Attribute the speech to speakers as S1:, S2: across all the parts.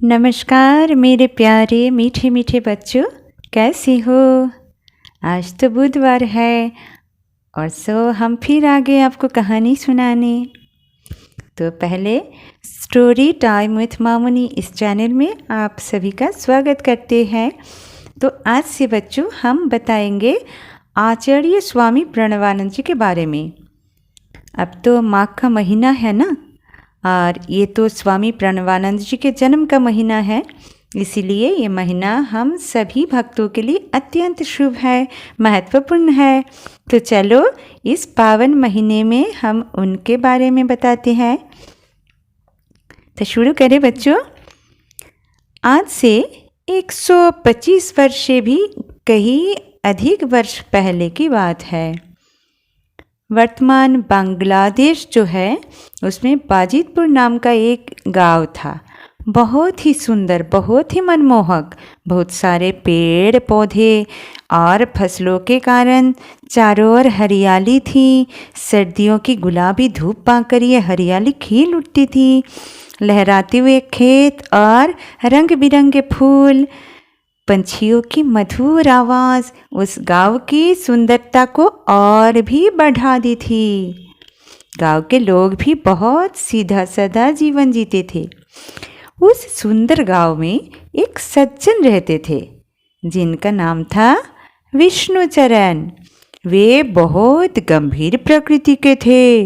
S1: नमस्कार मेरे प्यारे मीठे मीठे बच्चों, कैसे हो। आज तो बुधवार है और हम फिर आ गए आपको कहानी सुनाने। तो पहले स्टोरी टाइम विथ मामुनी इस चैनल में आप सभी का स्वागत करते हैं। तो आज से बच्चों हम बताएंगे आचार्य स्वामी प्रणवानंद जी के बारे में। अब तो माघ का महीना है ना, और ये तो स्वामी प्रणवानंद जी के जन्म का महीना है, इसीलिए ये महीना हम सभी भक्तों के लिए अत्यंत शुभ है, महत्वपूर्ण है। तो चलो इस पावन महीने में हम उनके बारे में बताते हैं। तो शुरू करें बच्चों। आज से 125 वर्ष से भी कहीं अधिक वर्ष पहले की बात है। वर्तमान बांग्लादेश जो है उसमें बाजितपुर नाम का एक गांव था। बहुत ही सुंदर, बहुत ही मनमोहक, बहुत सारे पेड़ पौधे और फसलों के कारण चारों ओर हरियाली थी। सर्दियों की गुलाबी धूप पाकर ये हरियाली खिल उठती थी। लहराते हुए खेत और रंग बिरंगे फूल, पंछियों की मधुर आवाज़ उस गांव की सुंदरता को और भी बढ़ा दी थी। गांव के लोग भी बहुत सीधा साधा जीवन जीते थे। उस सुंदर गांव में एक सज्जन रहते थे जिनका नाम था विष्णुचरण। वे बहुत गंभीर प्रकृति के थे।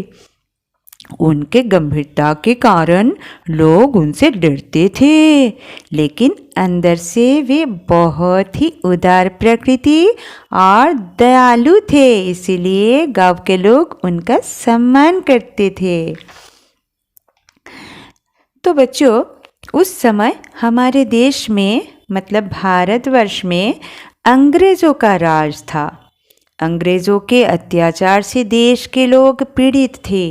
S1: उनके गंभीरता के कारण लोग उनसे डरते थे, लेकिन अंदर से वे बहुत ही उदार प्रकृति और दयालु थे, इसीलिए गांव के लोग उनका सम्मान करते थे। तो बच्चों, उस समय हमारे देश में मतलब भारतवर्ष में अंग्रेज़ों का राज था। अंग्रेज़ों के अत्याचार से देश के लोग पीड़ित थे।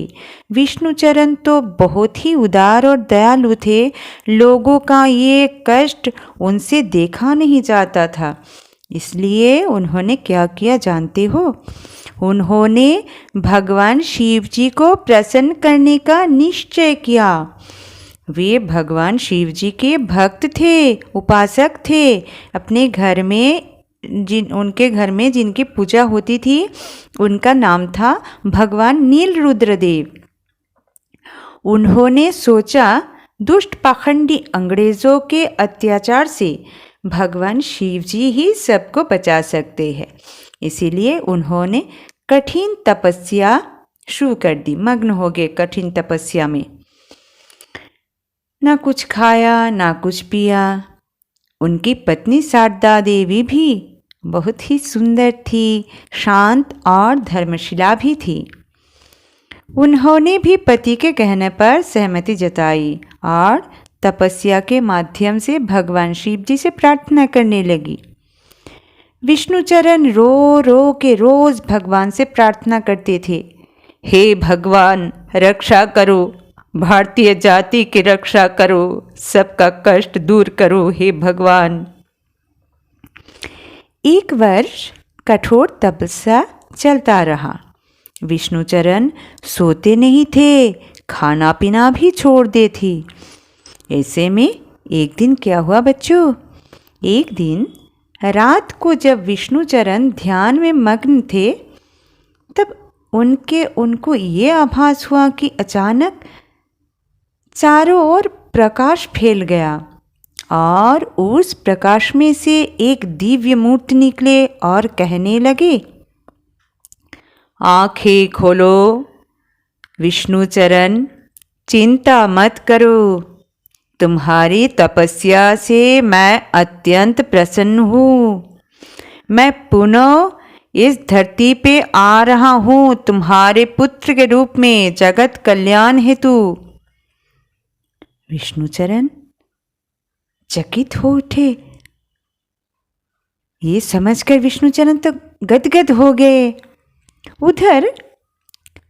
S1: विष्णुचरण तो बहुत ही उदार और दयालु थे। लोगों का ये कष्ट उनसे देखा नहीं जाता था, इसलिए उन्होंने क्या किया जानते हो? उन्होंने भगवान शिव जी को प्रसन्न करने का निश्चय किया। वे भगवान शिव जी के भक्त थे, उपासक थे। अपने घर में उनके घर में जिनकी पूजा होती थी उनका नाम था भगवान नीलरुद्रदेव। उन्होंने सोचा दुष्ट पाखंडी अंग्रेज़ों के अत्याचार से भगवान शिव जी ही सबको बचा सकते हैं, इसीलिए उन्होंने कठिन तपस्या शुरू कर दी। मग्न हो गए कठिन तपस्या में। ना कुछ खाया ना कुछ पिया। उनकी पत्नी शारदा देवी भी बहुत ही सुंदर थी, शांत और धर्मशिला भी थी। उन्होंने भी पति के कहने पर सहमति जताई और तपस्या के माध्यम से भगवान शिव जी से प्रार्थना करने लगी। विष्णुचरण रो रो के रोज भगवान से प्रार्थना करते थे, हे भगवान रक्षा करो, भारतीय जाति की रक्षा करो, सबका कष्ट दूर करो हे भगवान। एक वर्ष कठोर तपस्या चलता रहा। विष्णुचरण सोते नहीं थे, खाना पीना भी छोड़ दे थी। ऐसे में एक दिन क्या हुआ बच्चों? एक दिन रात को जब विष्णुचरण ध्यान में मग्न थे, तब उनको ये आभास हुआ कि अचानक चारों ओर प्रकाश फैल गया और उस प्रकाश में से एक दिव्य मूर्ति निकले और कहने लगे, आंखें खोलो विष्णुचरण, चिंता मत करो, तुम्हारी तपस्या से मैं अत्यंत प्रसन्न हूँ। मैं पुनः इस धरती पे आ रहा हूँ तुम्हारे पुत्र के रूप में जगत कल्याण हेतु। विष्णुचरण चकित हो उठे। ये समझकर विष्णुचरण तो गदगद हो गए। उधर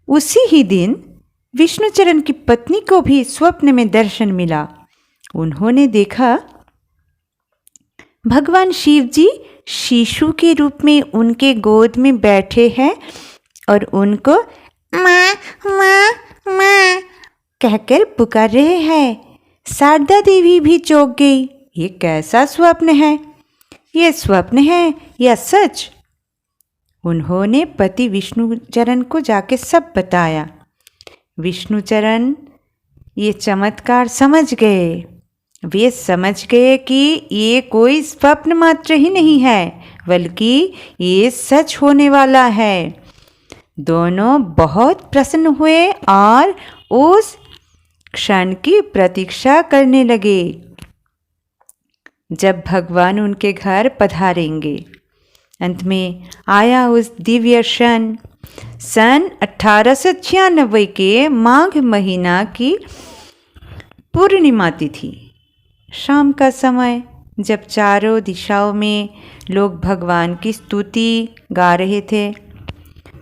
S1: उसी ही दिन विष्णुचरण की पत्नी को भी स्वप्न में दर्शन मिला। उन्होंने देखा भगवान शिव जी शिशु के रूप में उनके गोद में बैठे हैं और उनको माँ माँ माँ कहकर पुकार रहे हैं। शारदा देवी भी चौंक गई। ये कैसा स्वप्न है? ये स्वप्न है या सच? उन्होंने पति विष्णुचरण को जाके सब बताया। विष्णुचरण ये चमत्कार समझ गए। वे समझ गए कि ये कोई स्वप्न मात्र ही नहीं है, बल्कि ये सच होने वाला है। दोनों बहुत प्रसन्न हुए और उस क्षण की प्रतीक्षा करने लगे जब भगवान उनके घर पधारेंगे। अंत में आया उस दिव्य क्षण। सन 1896 के माघ महीना की पूर्णिमा तिथि, शाम का समय, जब चारों दिशाओं में लोग भगवान की स्तुति गा रहे थे।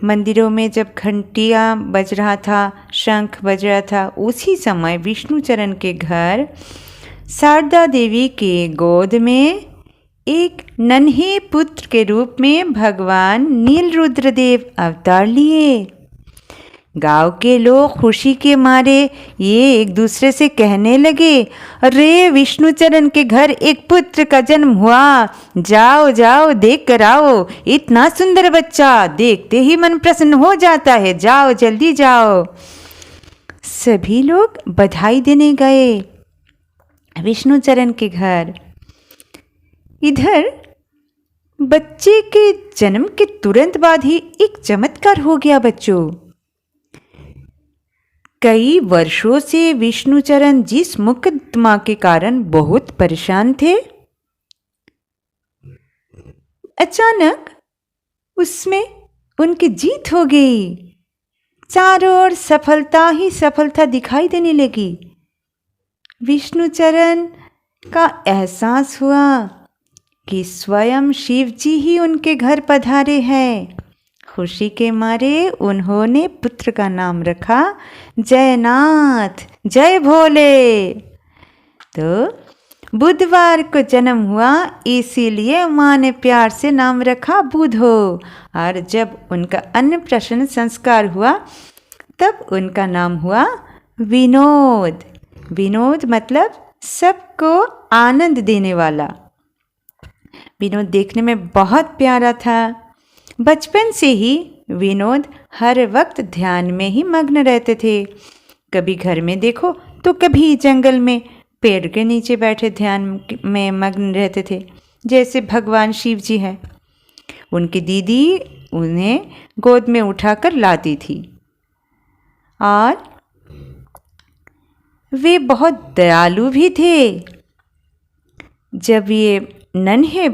S1: मंदिरों में जब घंटियाँ बज रहा था, शंख बज रहा था, उसी समय विष्णुचरण के घर शारदा देवी के गोद में एक नन्हे पुत्र के रूप में भगवान नीलरुद्रदेव अवतार लिए। गांव के लोग खुशी के मारे ये एक दूसरे से कहने लगे, अरे विष्णुचरण के घर एक पुत्र का जन्म हुआ, जाओ जाओ देख कर आओ, इतना सुंदर बच्चा, देखते ही मन प्रसन्न हो जाता है, जाओ जल्दी जाओ। सभी लोग बधाई देने गए विष्णुचरण के घर। इधर बच्चे के जन्म के तुरंत बाद ही एक चमत्कार हो गया बच्चों। कई वर्षों से विष्णुचरण जिस मुकदमा के कारण बहुत परेशान थे, अचानक उसमें उनकी जीत हो गई। चारों ओर सफलता ही सफलता दिखाई देने लगी। विष्णुचरण का एहसास हुआ कि स्वयं शिव जी ही उनके घर पधारे हैं। खुशी के मारे उन्होंने पुत्र का नाम रखा जयनाथ, जय भोले। तो बुधवार को जन्म हुआ, इसीलिए माँ ने प्यार से नाम रखा बुधो। और जब उनका अन्नप्राशन संस्कार हुआ तब उनका नाम हुआ विनोद। विनोद मतलब सबको आनंद देने वाला। विनोद देखने में बहुत प्यारा था। बचपन से ही विनोद हर वक्त ध्यान में ही मग्न रहते थे। कभी घर में देखो तो कभी जंगल में पेड़ के नीचे बैठे ध्यान में मग्न रहते थे, जैसे भगवान शिव जी हैं। उनकी दीदी उन्हें गोद में उठाकर लाती थी और वे बहुत दयालु भी थे। जब ये नन्हे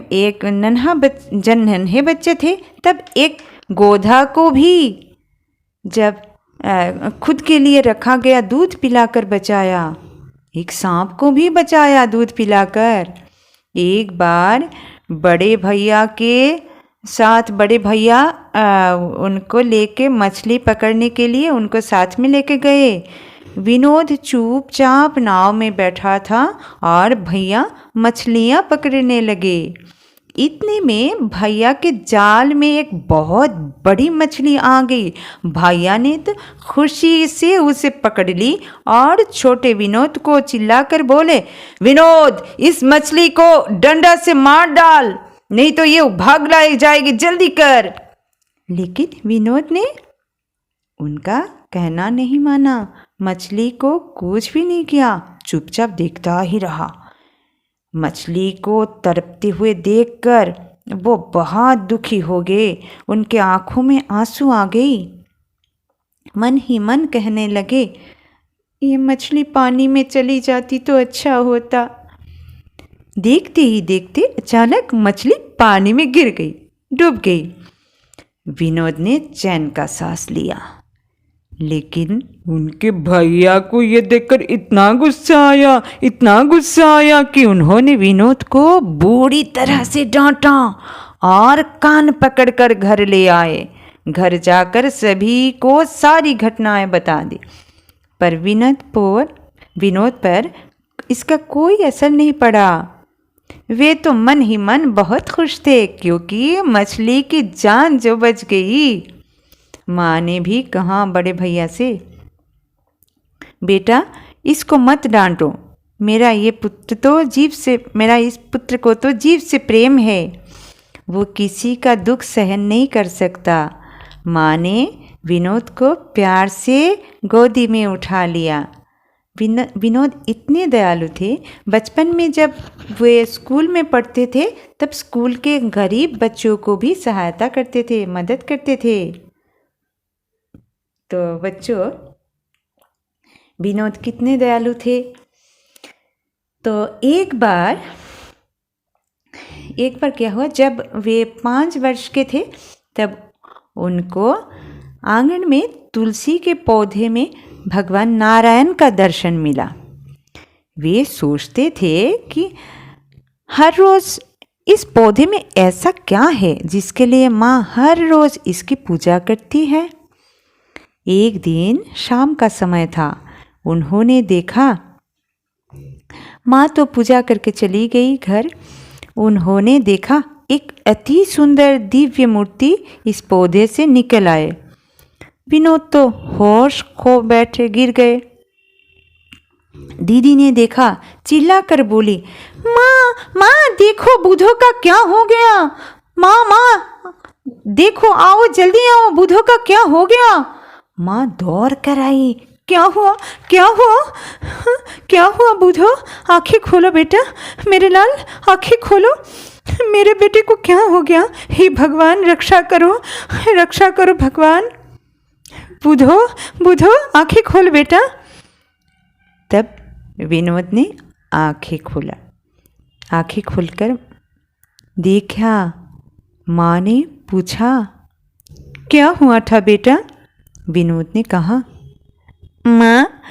S1: बच्चे थे तब एक गोधा को भी जब खुद के लिए रखा गया दूध पिलाकर बचाया। एक सांप को भी बचाया दूध पिलाकर। एक बार बड़े भैया के साथ बड़े भैया उनको लेके मछली पकड़ने के लिए उनको साथ में लेके गए। विनोद चुपचाप नाव में बैठा था और भैया मछलियाँ पकड़ने लगे। इतने में भैया के जाल में एक बहुत बड़ी मछली आ गई। भैया ने तो खुशी से उसे पकड़ ली और छोटे विनोद को चिल्लाकर बोले, विनोद इस मछली को डंडा से मार डाल, नहीं तो ये भाग जाएगी, जल्दी कर। लेकिन विनोद ने उनका कहना नहीं माना, मछली को कुछ भी नहीं किया, चुपचाप देखता ही रहा। मछली को तड़पते हुए देखकर वो बहुत दुखी हो गए। उनके आंखों में आंसू आ गई। मन ही मन कहने लगे, ये मछली पानी में चली जाती तो अच्छा होता। देखते ही देखते अचानक मछली पानी में गिर गई, डूब गई। विनोद ने चैन का सांस लिया, लेकिन
S2: उनके भैया को ये देखकर इतना गुस्सा आया कि
S1: उन्होंने विनोद को बुरी तरह से डांटा और कान पकड़कर घर ले आए। घर जाकर सभी को सारी घटनाएं बता दी, पर विनोद पर इसका कोई असर नहीं पड़ा। वे तो मन ही मन बहुत खुश थे क्योंकि मछली की जान जो बच गई। माँ ने भी कहा बड़े भैया से, बेटा इसको मत डांटो, मेरा इस पुत्र को तो जीव से प्रेम है, वो किसी का दुख सहन नहीं कर सकता। माँ ने विनोद को प्यार से गोदी में उठा लिया। विनोद इतने दयालु थे, बचपन में जब वे स्कूल में पढ़ते थे तब स्कूल के गरीब बच्चों को भी सहायता करते थे, मदद करते थे। तो बच्चों, विनोद कितने दयालु थे। तो एक बार क्या हुआ, जब वे 5 वर्ष के थे तब उनको आंगन में तुलसी के पौधे में भगवान नारायण का दर्शन मिला। वे सोचते थे कि हर रोज़ इस पौधे में ऐसा क्या है जिसके लिए माँ हर रोज़ इसकी पूजा करती है। एक दिन शाम का समय था, उन्होंने देखा माँ तो पूजा करके चली गई घर। उन्होंने देखा एक अति सुंदर दिव्य मूर्ति इस पौधे से निकल आए। विनोद तो होश खो बैठे गिर गए। दीदी ने देखा, चिल्लाकर बोली, माँ देखो बुधो का क्या हो गया। माँ देखो, आओ जल्दी आओ, बुधो का क्या हो गया। माँ दौड़ कर आई। क्या हुआ बुधो, आंखें खोलो बेटा, मेरे लाल आंखें खोलो, मेरे बेटे को क्या हो गया। हे भगवान रक्षा करो भगवान। बुधो आंखें खोल बेटा। तब विनोद ने आंखें खोला। आंखें खोलकर देखा, माँ ने पूछा, क्या हुआ था बेटा। विनोद ने कहा, माँ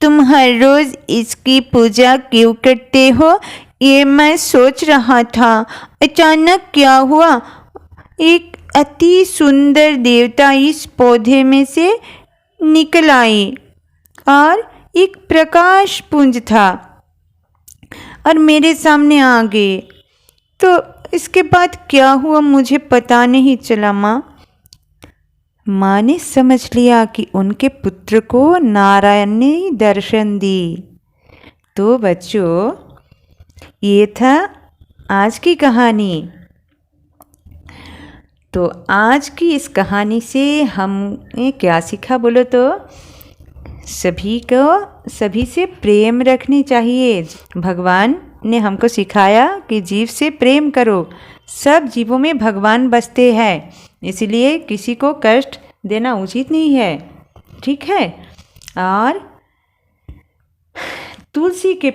S1: तुम हर रोज इसकी पूजा क्यों करते हो, ये मैं सोच रहा था। अचानक क्या हुआ, एक अति सुंदर देवता इस पौधे में से निकल आई और एक प्रकाश पुंज था और मेरे सामने आ गए। तो इसके बाद क्या हुआ मुझे पता नहीं चला। माँ ने समझ लिया कि उनके पुत्र को नारायण ने दर्शन दी। तो बच्चों, ये था आज की कहानी। तो आज की इस कहानी से हमने क्या सीखा बोलो तो, सभी से प्रेम रखनी चाहिए। भगवान ने हमको सिखाया कि जीव से प्रेम करो। सब जीवों में भगवान बसते हैं, इसलिए किसी को कष्ट देना उचित नहीं है, ठीक है। और तुलसी के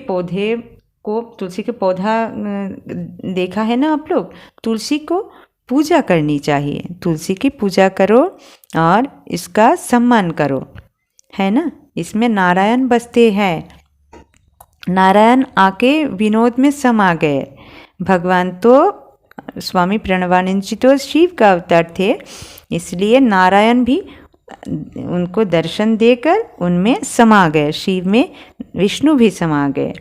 S1: पौधा देखा है ना आप लोग, तुलसी को पूजा करनी चाहिए। तुलसी की पूजा करो और इसका सम्मान करो, है ना। इसमें नारायण बसते हैं। नारायण आके विनोद में समा गए। भगवान तो स्वामी प्रणवानंद जी तो शिव का अवतार थे, इसलिए नारायण भी उनको दर्शन देकर उनमें समा गए। शिव में विष्णु भी समा गए।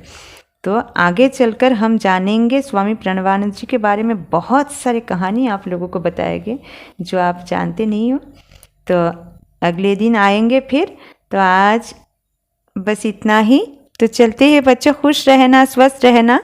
S1: तो आगे चलकर हम जानेंगे स्वामी प्रणवानंद जी के बारे में। बहुत सारे कहानी आप लोगों को बताएंगे जो आप जानते नहीं हो। तो अगले दिन आएंगे फिर। तो आज बस इतना ही। तो चलते हैं बच्चों, खुश रहना, स्वस्थ रहना।